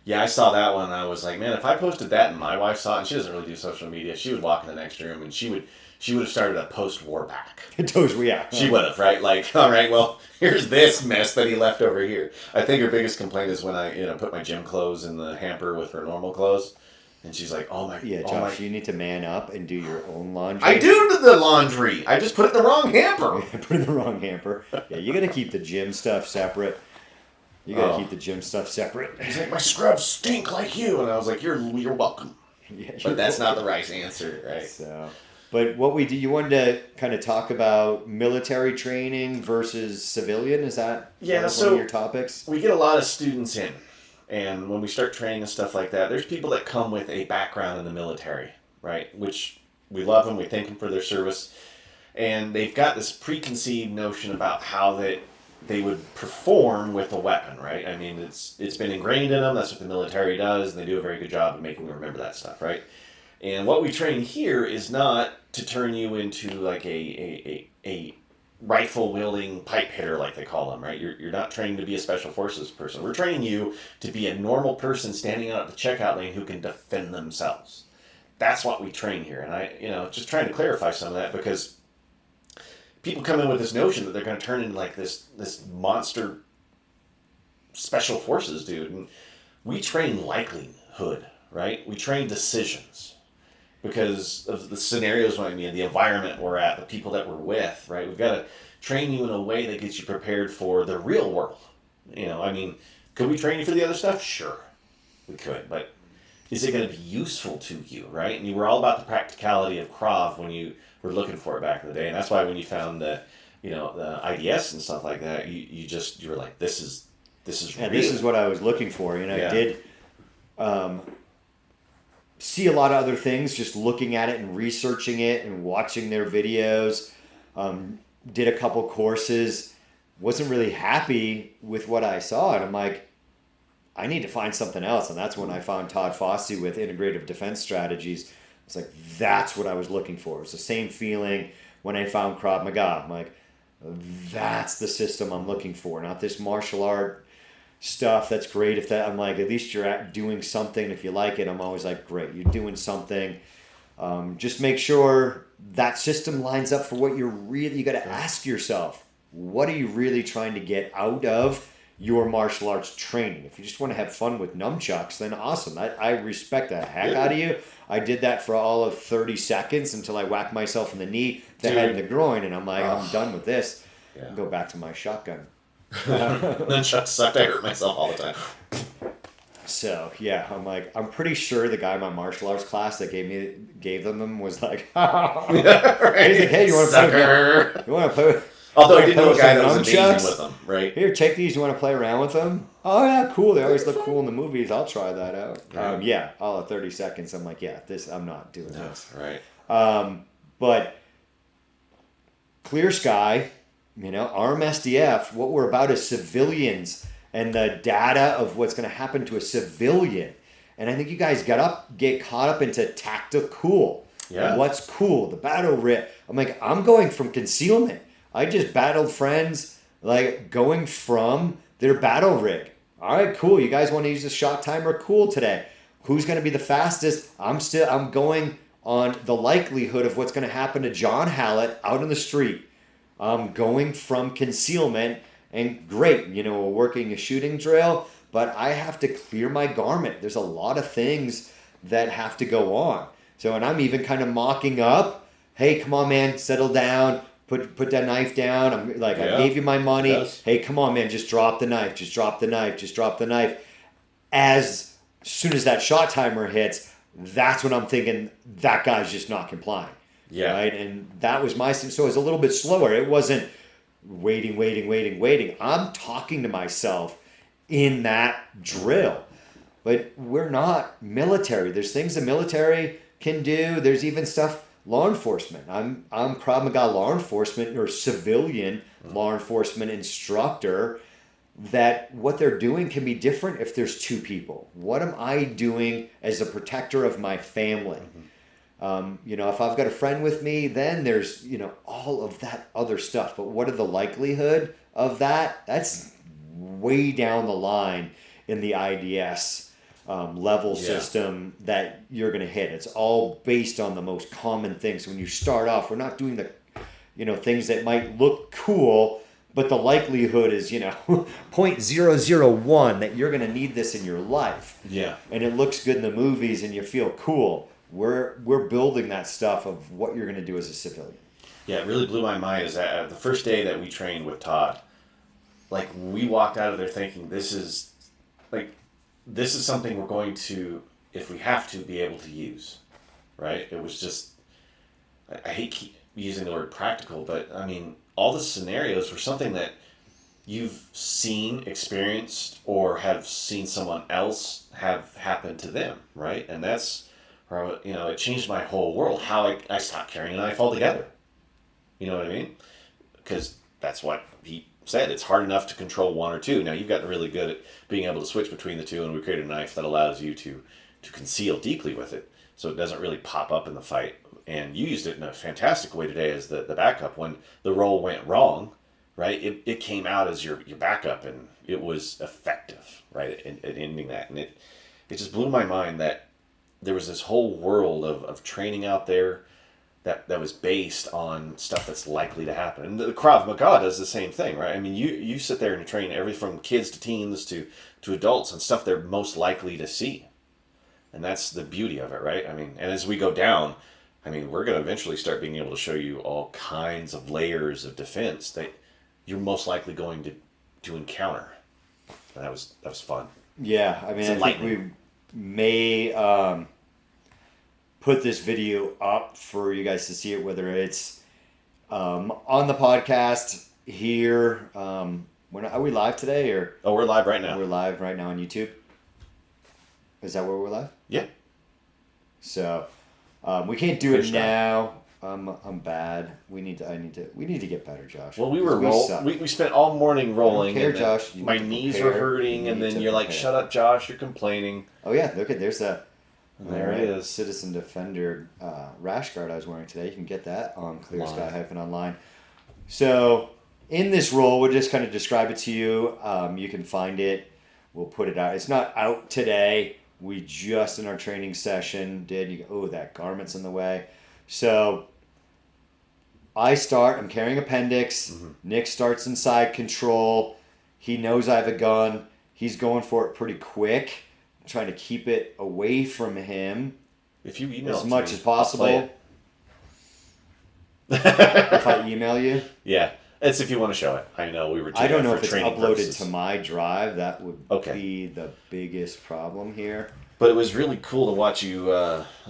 Speaker 3: Yeah, I saw that one. And I was like, man, if I posted that and my wife saw it, and she doesn't really do social media, she would walk in the next room and she would have started a post-war back.
Speaker 2: Yeah.
Speaker 3: She would have, right? Like, all right, well, here's this mess that he left over here. I think her biggest complaint is when I, put my gym clothes in the hamper with her normal clothes. And she's like,
Speaker 2: Yeah, Josh, you need to man up and do your own laundry.
Speaker 3: I do the laundry. I just put it in the wrong hamper.
Speaker 2: Put it in the wrong hamper. Yeah, you got to keep the gym stuff separate. She's like,
Speaker 3: my scrubs stink like you. And I was like, you're welcome.
Speaker 2: Yeah,
Speaker 3: but that's not the right answer, right?
Speaker 2: So, but what we do, you wanted to kind of talk about military training versus civilian. Is that one of your topics?
Speaker 3: We get a lot of students in. And when we start training and stuff like that, there's people that come with a background in the military, right? Which we love them, we thank them for their service. And they've got this preconceived notion about how they would perform with a weapon, right? I mean, it's been ingrained in them. That's what the military does. And they do a very good job of making them remember that stuff, right? And what we train here is not to turn you into like a rifle-wielding pipe hitter, like they call them, right? You're not training to be a special forces person. We're training you to be a normal person standing out at the checkout lane who can defend themselves. That's what we train here. And I, just trying to clarify some of that, because people come in with this notion that they're going to turn into like this monster special forces dude. And we train likelihood, right? We train decisions. Because of the scenarios, the environment we're at, the people that we're with, right? We've got to train you in a way that gets you prepared for the real world. Could we train you for the other stuff? Sure, we could. But is it going to be useful to you, right? And you were all about the practicality of Krav when you were looking for it back in the day. And that's why when you found the IDS and stuff like that, you were like, this is real.
Speaker 2: This is what I was looking for. I did... see a lot of other things, just looking at it and researching it and watching their videos. Did a couple courses, wasn't really happy with what I saw. And I'm like, I need to find something else. And that's when I found Todd Fossey with Integrative Defense Strategies. It's like, that's what I was looking for. It was the same feeling when I found Krav Maga. I'm like, that's the system I'm looking for, not this martial art stuff. That's great. I'm like, at least you're doing something. If you like it, I'm always like, great, you're doing something. Just make sure that system lines up for what you got to ask yourself, what are you really trying to get out of your martial arts training? If you just want to have fun with nunchucks, then awesome. I respect the heck out of you. I did that for all of 30 seconds until I whacked myself in the knee, the head, and the groin, and I'm like, I'm done with this. Yeah. Go back to my shotgun.
Speaker 3: Nunchucks sucked. I hurt myself all the time.
Speaker 2: So yeah, I'm like, I'm pretty sure the guy in my martial arts class that gave them was like, yeah, right. He's like, hey, you want to play?
Speaker 3: Although I did know a guy that was amazing with them, right?
Speaker 2: Here, take these. You want to play around with them? Oh yeah, cool. They always look cool in the movies. I'll try that out. Yeah, all of 30 seconds. I'm like, yeah, I'm not doing this.
Speaker 3: Right.
Speaker 2: But Clear Sky, Arm SDF, what we're about is civilians and the data of what's going to happen to a civilian. And I think you guys get caught up into tactical. Yeah. What's cool? The battle rig. I'm like, I'm going from concealment. I just battled friends, like going from their battle rig. All right, cool. You guys want to use the shot timer? Cool today. Who's going to be the fastest? I'm going on the likelihood of what's going to happen to John Hallett out in the street. I'm going from concealment, and great, we're working a shooting drill, but I have to clear my garment. There's a lot of things that have to go on. So, and I'm even kind of mocking up, hey, come on, man, settle down. Put that knife down. I'm like, I gave you my money. Yes. Hey, come on, man, just drop the knife. Just drop the knife. Just drop the knife. As soon as that shot timer hits, that's when I'm thinking that guy's just not complying. Yeah. Right. And that was so it was a little bit slower. It wasn't waiting. I'm talking to myself in that drill. But we're not military. There's things the military can do. There's even stuff law enforcement. I'm Krav Maga law enforcement or civilian law enforcement instructor, that what they're doing can be different if there's two people. What am I doing as a protector of my family? If I've got a friend with me, then there's, all of that other stuff. But what are the likelihood of that? That's way down the line in the IDS level system that you're going to hit. It's all based on the most common things. When you start off, we're not doing the, things that might look cool, but the likelihood is, 0.001 that you're going to need this in your life.
Speaker 3: Yeah.
Speaker 2: And it looks good in the movies and you feel cool. We're building that stuff of what you're going to do as a civilian.
Speaker 3: Yeah, it really blew my mind is that the first day that we trained with Todd, like we walked out of there thinking this is something we're going to, if we have to, be able to use, right? It was just, I hate using the word practical, but I mean, all the scenarios were something that you've seen, experienced, or have seen someone else have happen to them, right? And that's where, it changed my whole world, how I stopped carrying a knife altogether. You know what I mean? Because that's what he said. It's hard enough to control one or two. Now, you've gotten really good at being able to switch between the two, and we created a knife that allows you to conceal deeply with it, so it doesn't really pop up in the fight. And you used it in a fantastic way today as the backup. When the roll went wrong, right, it came out as your backup, and it was effective, right, at ending that. And it just blew my mind that there was this whole world of training out there that was based on stuff that's likely to happen. And the Krav Maga does the same thing, right? I mean, you sit there and you train everything from kids to teens to adults and stuff they're most likely to see. And that's the beauty of it, right? I mean, and as we go down, I mean, we're going to eventually start being able to show you all kinds of layers of defense that you're most likely going to encounter. And that was fun.
Speaker 2: Yeah, I mean, I think we may put this video up for you guys to see it, whether it's on the podcast here. Are we live today? Or
Speaker 3: we're live right now.
Speaker 2: We're live right now on YouTube. Is that where we're live?
Speaker 3: Yeah.
Speaker 2: So we can't do it now. I'm bad. We need to get better, Josh.
Speaker 3: Well, we spent all morning rolling.
Speaker 2: I don't care, Josh.
Speaker 3: My knees were hurting, and then you're like, "Shut up, Josh! You're complaining."
Speaker 2: Oh yeah, look at there's a.
Speaker 3: There it is.
Speaker 2: Citizen Defender rash guard I was wearing today. You can get that on ClearSky.Online. So in this role, we'll just kind of describe it to you. You can find it. We'll put it out. It's not out today. We just in our training session did. That garment's in the way. So I'm carrying appendix. Mm-hmm. Nick starts inside control. He knows I have a gun. He's going for it pretty quick. I'm trying to keep it away from him
Speaker 3: if you email
Speaker 2: as much as possible. If I email you?
Speaker 3: Yeah. It's if you want to show it. I know we were
Speaker 2: I don't know if it's uploaded to my drive. That would be the biggest problem here.
Speaker 3: But it was really cool to watch you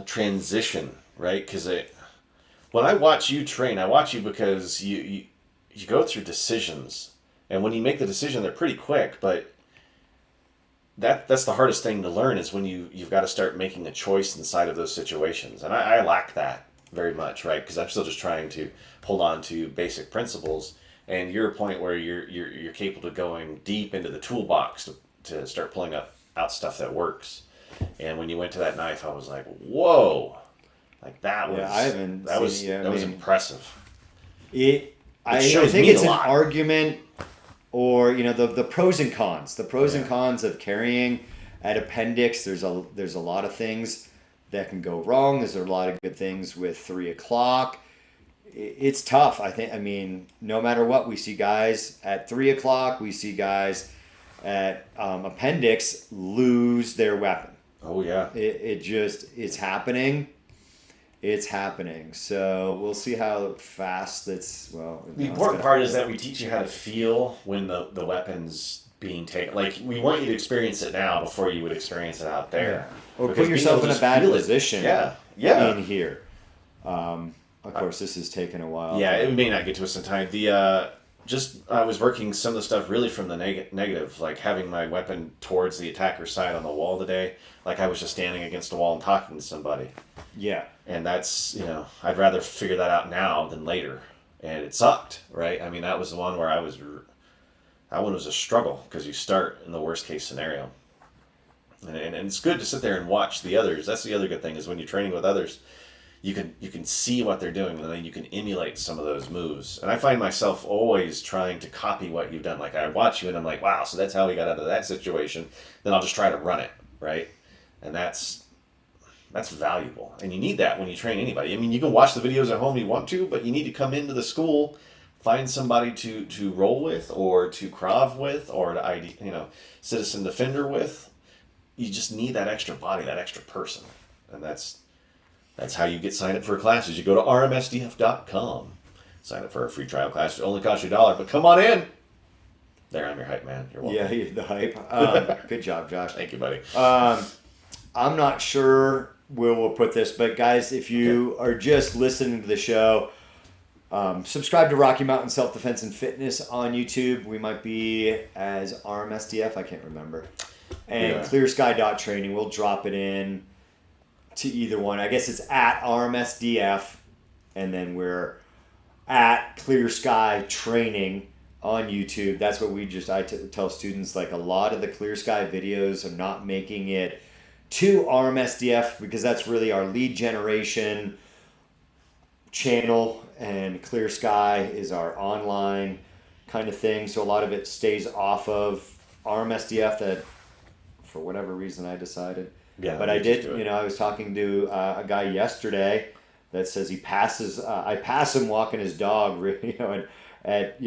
Speaker 3: transition, right? Because when I watch you train, I watch you because you go through decisions. And when you make the decision, they're pretty quick, but that's the hardest thing to learn is when you've got to start making a choice inside of those situations. And I lack that very much, right? Because I'm still just trying to hold on to basic principles. And you're a point where you're capable of going deep into the toolbox to start pulling out stuff that works. And when you went to that knife, I was like, whoa. Like that was impressive.
Speaker 2: I think it's an argument, or the pros and cons. The pros and cons of carrying at appendix. There's a lot of things that can go wrong. There's a lot of good things with 3 o'clock. It's tough. I mean, no matter what, we see guys at 3 o'clock. We see guys at appendix lose their weapon.
Speaker 3: Oh yeah.
Speaker 2: It's happening. It's happening. So we'll see how fast that's. Well,
Speaker 3: the important part is that we teach you how to feel when the weapon's being taken. Like, we want you to experience it now before you would experience it out there.
Speaker 2: Yeah. Or because put yourself in a bad position.
Speaker 3: Yeah.
Speaker 2: In here. Of course, this has taken a while.
Speaker 3: Yeah, it may not get to us in time. I was working some of the stuff really from the negative, like having my weapon towards the attacker's side on the wall today, like I was just standing against a wall and talking to somebody.
Speaker 2: Yeah.
Speaker 3: And that's, I'd rather figure that out now than later. And it sucked, right? I mean, that was the one where that one was a struggle because you start in the worst case scenario. And it's good to sit there and watch the others. That's the other good thing is when you're training with others, you can see what they're doing and then you can emulate some of those moves. And I find myself always trying to copy what you've done. Like I watch you and I'm like, wow, so that's how we got out of that situation. Then I'll just try to run it, right? And that's valuable. And you need that when you train anybody. I mean, you can watch the videos at home if you want to, but you need to come into the school, find somebody to roll with or to Krav with or to citizen defender with. You just need that extra body, that extra person. And that's how you get signed up for classes. You go to rmsdf.com, sign up for a free trial class. It only costs you $1, but come on in. There, I'm your hype man. You're welcome.
Speaker 2: Yeah, the hype. Good job, Josh.
Speaker 3: Thank you, buddy.
Speaker 2: I'm not sure where we'll put this, but guys, if you are just listening to the show, subscribe to Rocky Mountain Self-Defense and Fitness on YouTube. We might be as RMSDF, I can't remember. And ClearSky.Training, we'll drop it in to either one. I guess it's at RMSDF, and then we're at ClearSky.Training on YouTube. That's what I tell students, like a lot of the Clear Sky videos are not making it to RMSDF because that's really our lead generation channel, and Clear Sky is our online kind of thing. So a lot of it stays off of RMSDF that for whatever reason I decided.
Speaker 3: Yeah,
Speaker 2: but I did, I was talking to a guy yesterday that says he passes, I pass him walking his dog, at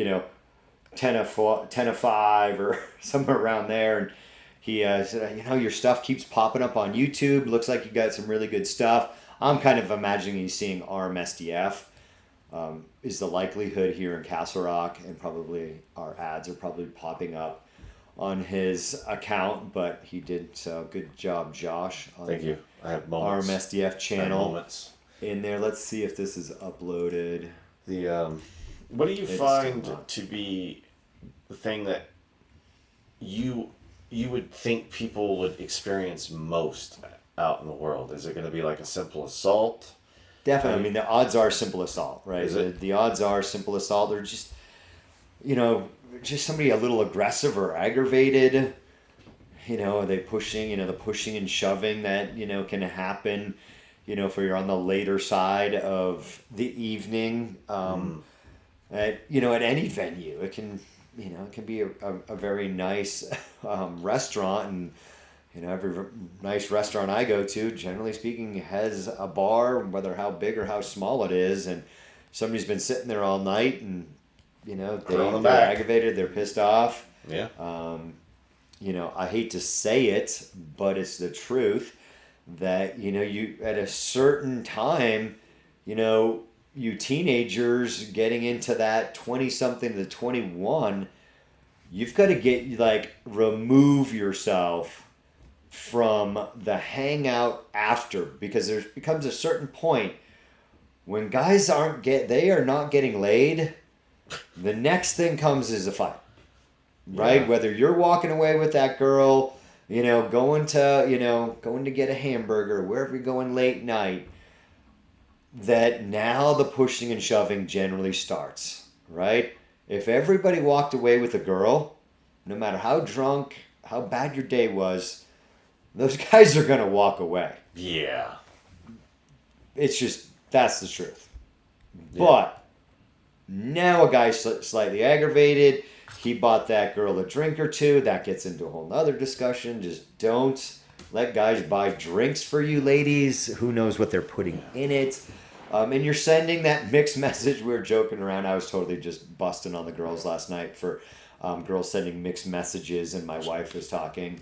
Speaker 2: 10 of 5 or somewhere around there. And he said, your stuff keeps popping up on YouTube. Looks like you got some really good stuff. I'm kind of imagining he's seeing RMSDF. Is the likelihood here in Castle Rock, and probably our ads are probably popping up on his account, but he did so. Good job, Josh.
Speaker 3: Thank you. I have moments.
Speaker 2: RMSDF channel in there. Let's see if this is uploaded.
Speaker 3: What do you find to be the thing that you would think people would experience most out in the world? Is it going to be like a simple assault?
Speaker 2: Definitely. I mean, the odds are simple assault, right?
Speaker 3: Is it?
Speaker 2: The odds are simple assault. They're just, just somebody a little aggressive or aggravated. Are they pushing? The pushing and shoving that can happen. If you're on the later side of the evening, at any venue, it can be a very nice restaurant, and every nice restaurant I go to, generally speaking, has a bar, whether how big or how small it is, and somebody's been sitting there all night, and they're aggravated, they're pissed off.
Speaker 3: Yeah.
Speaker 2: I hate to say it, but it's the truth that you at a certain time, you teenagers getting into that 20-something to 21, you've got to remove yourself from the hangout after, because there becomes a certain point when guys they are not getting laid. The next thing comes is a fight, right?
Speaker 3: Yeah.
Speaker 2: Whether you're walking away with that girl, going to get a hamburger, wherever you're going late night, that now the pushing and shoving generally starts, right? If everybody walked away with a girl, no matter how drunk, how bad your day was, those guys are going to walk away.
Speaker 3: Yeah.
Speaker 2: It's just, that's the truth.
Speaker 3: Yeah.
Speaker 2: But now a guy's slightly aggravated. He bought that girl a drink or two. That gets into a whole nother discussion. Just don't let guys buy drinks for you, ladies. Who knows what they're putting in it. And you're sending that mixed message. We were joking around. I was totally just busting on the girls last night for girls sending mixed messages, and my wife was talking,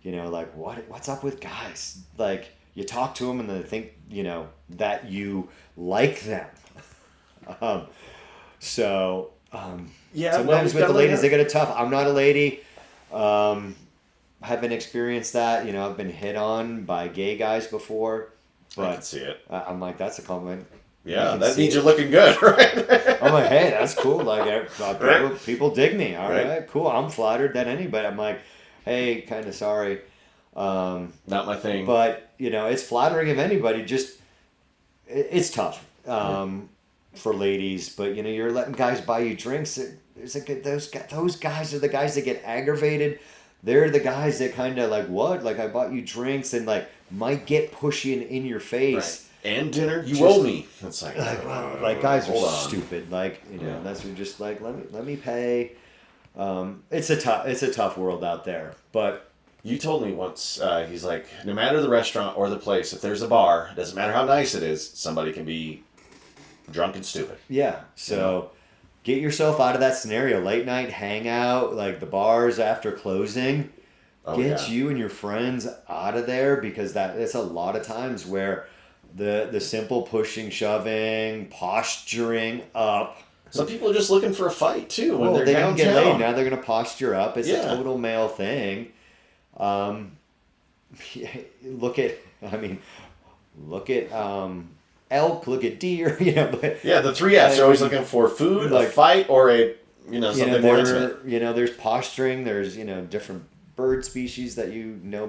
Speaker 2: what's up with guys? Like, you talk to them and they think, that you like them. Sometimes with the ladies, they get it tough. I'm not a lady. I haven't experienced that. I've been hit on by gay guys before. But
Speaker 3: I can see it.
Speaker 2: I'm like, that's a compliment.
Speaker 3: Yeah,
Speaker 2: can
Speaker 3: that
Speaker 2: see
Speaker 3: means
Speaker 2: it.
Speaker 3: you're looking good, right?
Speaker 2: I'm like, hey, that's cool. Like,
Speaker 3: Right.
Speaker 2: people dig me. All
Speaker 3: Right.
Speaker 2: right, cool. I'm flattered that anybody. I'm like, hey, kind of sorry.
Speaker 3: Not my thing.
Speaker 2: But, it's flattering of anybody. Just, it's tough for ladies. But, you're letting guys buy you drinks. Those guys are the guys that get aggravated. They're the guys that kind of like, what? Like, I bought you drinks and, like, might get pushy and in your face.
Speaker 3: Right. And dinner? You
Speaker 2: Just-
Speaker 3: owe me. It's like,
Speaker 2: Well, like guys are
Speaker 3: hold on.
Speaker 2: stupid. Like,
Speaker 3: Yeah.
Speaker 2: that's just like, let me pay. It's a tough world out there. But
Speaker 3: You told me once, he's like, no matter the restaurant or the place, if there's a bar, doesn't matter how nice it is, somebody can be drunk and stupid.
Speaker 2: yeah, so get yourself out of that scenario. Late night hangout, like the bars after closing. Get you and your friends out of there, because it's a lot of times where the simple pushing, shoving, posturing up.
Speaker 3: Some people are just looking for a fight, too, when
Speaker 2: Well,
Speaker 3: they're
Speaker 2: they
Speaker 3: downtown.
Speaker 2: didn't get laid. Now they're going to posture up. It's a
Speaker 3: Yeah.
Speaker 2: total male thing. Look at elk, look at deer, But,
Speaker 3: Yeah, the three F's are always looking for food,
Speaker 2: like-
Speaker 3: a fight, or something more intimate.
Speaker 2: there's posturing. There's different bird species that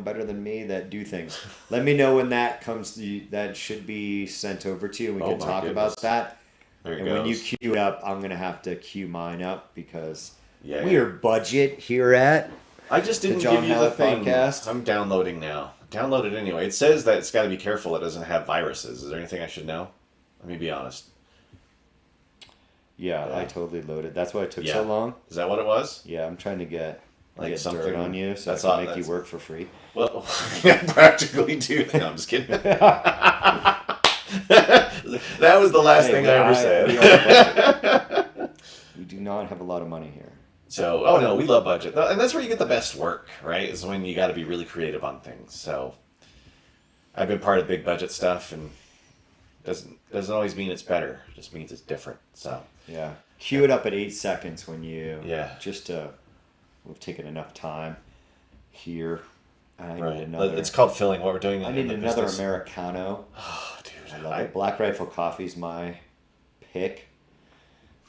Speaker 2: better than me that do things. Let me know when that comes. That should be sent over to you. And we can
Speaker 3: my
Speaker 2: talk
Speaker 3: goodness.
Speaker 2: about that.
Speaker 3: There it
Speaker 2: And
Speaker 3: goes.
Speaker 2: when you queue it up, I'm gonna have to queue mine up because
Speaker 3: Yeah.
Speaker 2: we are budget here at.
Speaker 3: I just didn't
Speaker 2: John
Speaker 3: give you the
Speaker 2: Hallett
Speaker 3: thing.
Speaker 2: podcast.
Speaker 3: I'm downloading now. Download it anyway. It says that it's got to be careful it doesn't have viruses. Is there anything I should know? Let me be honest.
Speaker 2: Yeah,
Speaker 3: Yeah.
Speaker 2: I totally loaded. That's why it took
Speaker 3: Yeah.
Speaker 2: so long.
Speaker 3: Is that what it was?
Speaker 2: Yeah, I'm trying to get
Speaker 3: Like
Speaker 2: dirt
Speaker 3: something-
Speaker 2: on you so I
Speaker 3: that's
Speaker 2: can
Speaker 3: all-
Speaker 2: make you
Speaker 3: that's-
Speaker 2: work for free.
Speaker 3: Well, yeah, practically do. No, I'm just kidding. That was the last
Speaker 2: Hey,
Speaker 3: thing I ever
Speaker 2: we
Speaker 3: said.
Speaker 2: are budget. We do not have a lot of money here.
Speaker 3: So, oh no, we love budget, and that's where you get the best work, right? Is when you got to be really creative on things. So, I've been part of big budget stuff, and doesn't always mean it's better. It just means it's different. So,
Speaker 2: Yeah. Cue it up at 8 seconds when you.
Speaker 3: Yeah.
Speaker 2: We've taken enough time here. I need
Speaker 3: right,
Speaker 2: another.
Speaker 3: it's called filling. What we're doing.
Speaker 2: I
Speaker 3: in
Speaker 2: need
Speaker 3: the
Speaker 2: another
Speaker 3: business.
Speaker 2: Americano.
Speaker 3: Oh, dude,
Speaker 2: I love it. Black Rifle Coffee's my pick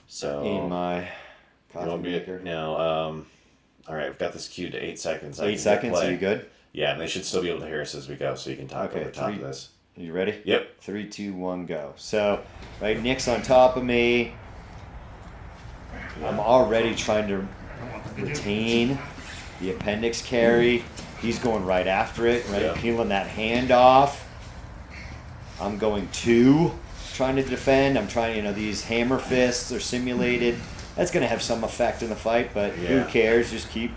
Speaker 3: So
Speaker 2: in my
Speaker 3: you
Speaker 2: coffee
Speaker 3: want me
Speaker 2: maker.
Speaker 3: now? All right, I've got this queued to 8 seconds. I
Speaker 2: 8
Speaker 3: can hit
Speaker 2: seconds.
Speaker 3: play.
Speaker 2: Are you good?
Speaker 3: Yeah, and they should still be able to hear us as we go, so you can talk
Speaker 2: Okay,
Speaker 3: over top of this.
Speaker 2: Are you ready?
Speaker 3: Yep.
Speaker 2: 3, 2, 1, go. So, right, Nick's on top of me. I'm already trying to retain the appendix carry. He's going right after it, right?
Speaker 3: Yeah.
Speaker 2: Peeling that hand off. I'm going 2, trying to defend. I'm trying, these hammer fists are simulated. That's going to have some effect in the fight, but who
Speaker 3: Yeah.
Speaker 2: cares? Just keep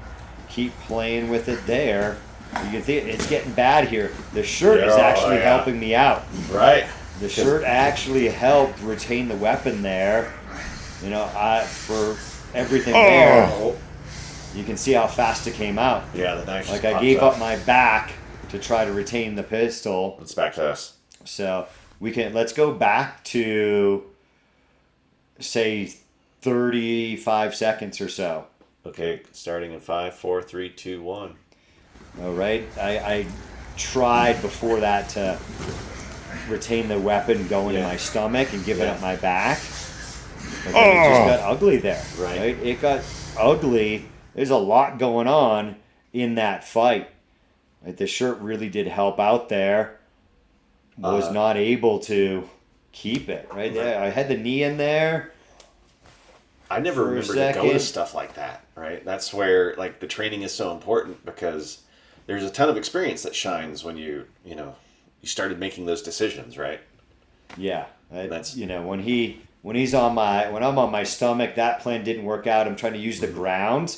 Speaker 2: playing with it there. You can see it's getting bad here. The shirt is
Speaker 3: Yeah,
Speaker 2: actually
Speaker 3: yeah.
Speaker 2: helping me out.
Speaker 3: Right.
Speaker 2: The shirt actually helped retain the weapon there. For everything there.
Speaker 3: Oh.
Speaker 2: You can see how fast it came out.
Speaker 3: Yeah, the knife.
Speaker 2: Like
Speaker 3: just
Speaker 2: I
Speaker 3: popped
Speaker 2: gave up my back to try to retain the pistol.
Speaker 3: It's back to us.
Speaker 2: So let's go back to say 35 seconds or so.
Speaker 3: Okay, starting in 5, 4, 3, 2, 1.
Speaker 2: All right. I tried before that to retain the weapon going in
Speaker 3: Yeah.
Speaker 2: my stomach and give it
Speaker 3: Yeah.
Speaker 2: up my back. But then it just got ugly there.
Speaker 3: Right.
Speaker 2: It got ugly. There's a lot going on in that fight. Like the shirt really did help out there. Was not able to keep it. Right there. I had the knee in there.
Speaker 3: I never
Speaker 2: For a
Speaker 3: remember to go to
Speaker 2: second.
Speaker 3: stuff like that, right? That's where like the training is so important because there's a ton of experience that shines when you started making those decisions, right?
Speaker 2: Yeah.
Speaker 3: That's-
Speaker 2: When I'm on my stomach, that plan didn't work out. I'm trying to use the ground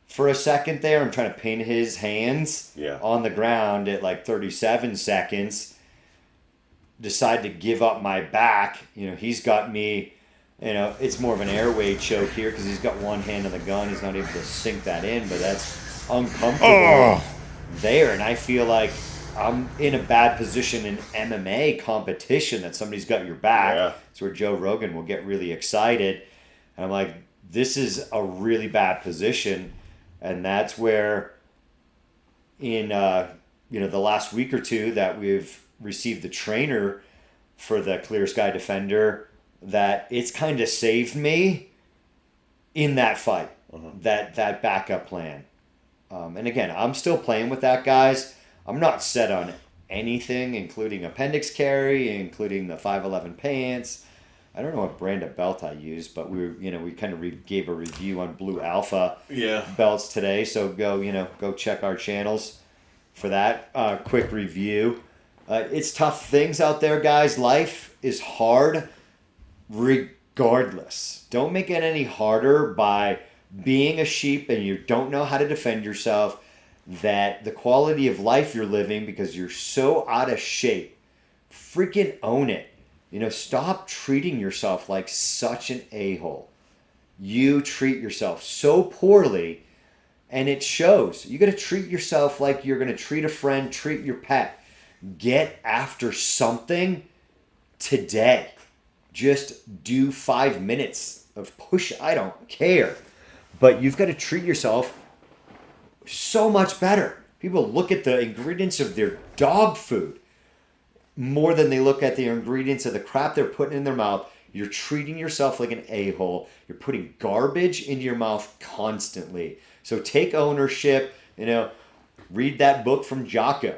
Speaker 2: for a second there. I'm trying to pin his hands
Speaker 3: Yeah.
Speaker 2: on the ground at like 37 seconds. Decide to give up my back. He's got me, it's more of an airway choke here because he's got one hand on the gun. He's not able to sink that in, but that's uncomfortable there. And I feel like I'm in a bad position in MMA competition that somebody's got your back.
Speaker 3: Yeah.
Speaker 2: It's where Joe Rogan will get really excited. And I'm like, this is a really bad position. And that's where in, the last week or two that we've received the trainer for the Clear Sky Defender that it's kind of saved me in that fight, that backup plan. And again, I'm still playing with that, guys. I'm not set on anything, including appendix carry, including the 511 pants. I don't know what brand of belt I use, but we kind of gave a review on Blue Alpha belts today. So go check our channels for that quick review. It's tough things out there, guys. Life is hard regardless. Don't make it any harder by being a sheep and you don't know how to defend yourself. That the quality of life you're living because you're so out of shape, freaking own it. Stop treating yourself like such an a-hole. You treat yourself so poorly, and it shows. You got to treat yourself like you're going to treat a friend, treat your pet. Get after something today. Just do 5 minutes of push. I don't care. But you've got to treat yourself so much better. People look at the ingredients of their dog food more than they look at the ingredients of the crap they're putting in their mouth. You're treating yourself like an a-hole. You're putting garbage into your mouth constantly. So take ownership. Read that book from Jocko.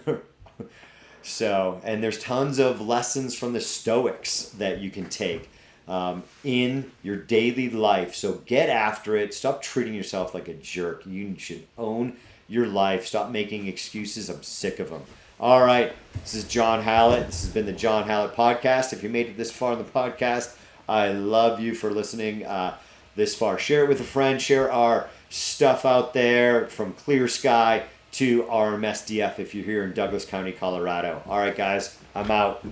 Speaker 2: And there's tons of lessons from the Stoics that you can take in your daily life. So get after it. Stop treating yourself like a jerk. You should own your life. Stop making excuses. I'm sick of them. All right. This is John Hallett. This has been the John Hallett Podcast. If you made it this far in the podcast, I love you for listening this far. Share it with a friend. Share our stuff out there from Clear Sky to RMSDF if you're here in Douglas County, Colorado. All right, guys. I'm out.